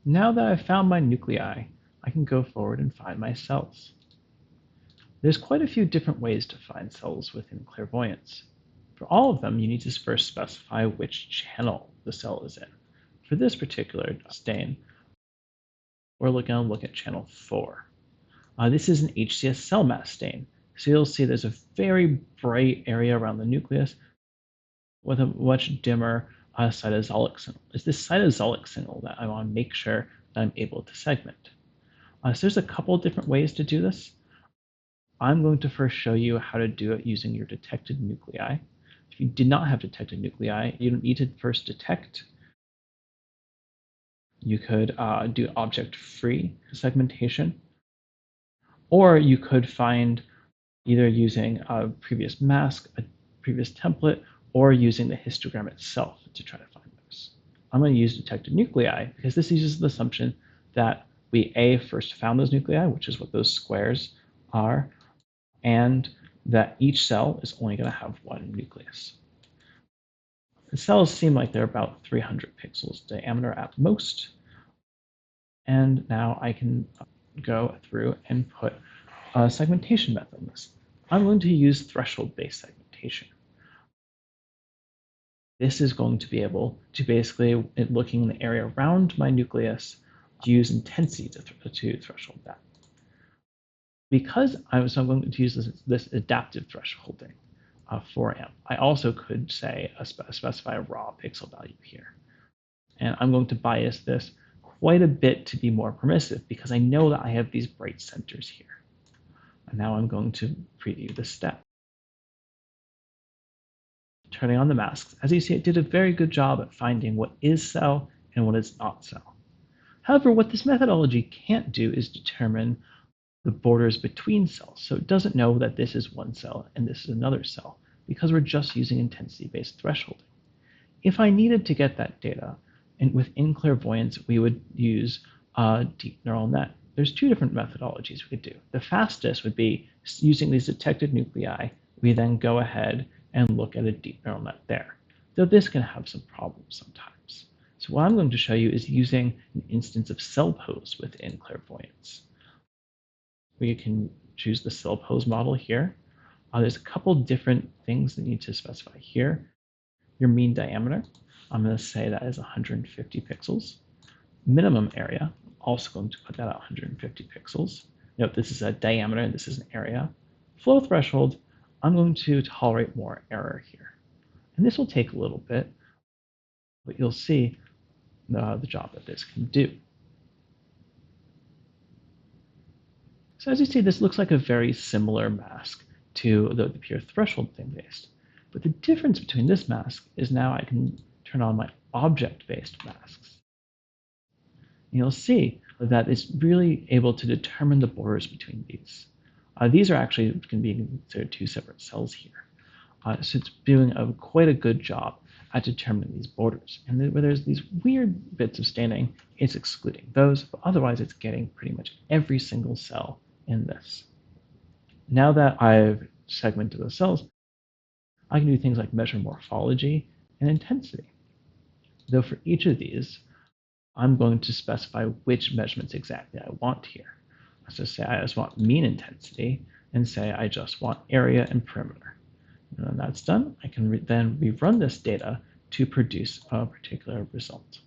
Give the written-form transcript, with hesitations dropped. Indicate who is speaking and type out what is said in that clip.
Speaker 1: Now that I've found my nuclei, I can go forward and find my cells. There's quite a few different ways to find cells within clairvoyance. For all of them, you need to first specify which channel the cell is in. For this particular stain, we're going to look at channel 4. This is an HCS cell mass stain. So you'll see there's a very bright area around the nucleus with a much dimmer cytosolic signal. It's this cytosolic signal that I want to make sure that I'm able to segment. So there's a couple different ways to do this. I'm going to first show you how to do it using your detected nuclei. If you did not have detected nuclei, you don't need to first detect. You could do object-free segmentation, or you could find either using a previous mask, a previous template, or using the histogram itself to try to find those. I'm going to use detected nuclei because this uses the assumption that we first found those nuclei, which is what those squares are, and that each cell is only going to have one nucleus. The cells seem like they're about 300 pixels diameter at most. And now I can go through and put a segmentation method on this. I'm going to use threshold-based segmentation. This is going to be able to basically, looking in the area around my nucleus, use intensity to threshold that. Because I'm going to use this adaptive thresholding for AMP, I also could say specify a raw pixel value here. And I'm going to bias this quite a bit to be more permissive because I know that I have these bright centers here. And now I'm going to preview this step. Turning on the masks, as you see, it did a very good job at finding what is cell and what is not cell. However, what this methodology can't do is determine the borders between cells. So it doesn't know that this is one cell and this is another cell because we're just using intensity-based thresholding. If I needed to get that data, and within clairvoyance, we would use a deep neural net. There's two different methodologies we could do. The fastest would be using these detected nuclei. We then go ahead and look at a deep neural net there, though this can have some problems sometimes. So what I'm going to show you is using an instance of Cellpose within clairvoyance. We can choose the Cellpose model here. There's a couple different things that you need to specify here. Your mean diameter, I'm going to say that is 150 pixels. Minimum area, also going to put that at 150 pixels. Note this is a diameter and this is an area. Flow threshold, I'm going to tolerate more error here. And this will take a little bit, but you'll see the job that this can do. So as you see, this looks like a very similar mask to the pure threshold thing based. But the difference between this mask is now I can turn on my object-based masks. And you'll see that it's really able to determine the borders between these. These are actually going to be considered two separate cells here. So it's doing quite a good job at determining these borders. And where there's these weird bits of staining, it's excluding those, but otherwise it's getting pretty much every single cell in this. Now that I've segmented the cells, I can do things like measure morphology and intensity. Though for each of these, I'm going to specify which measurements exactly I want here. So say I just want mean intensity, and say I just want area and perimeter. And when that's done, I can then rerun this data to produce a particular result.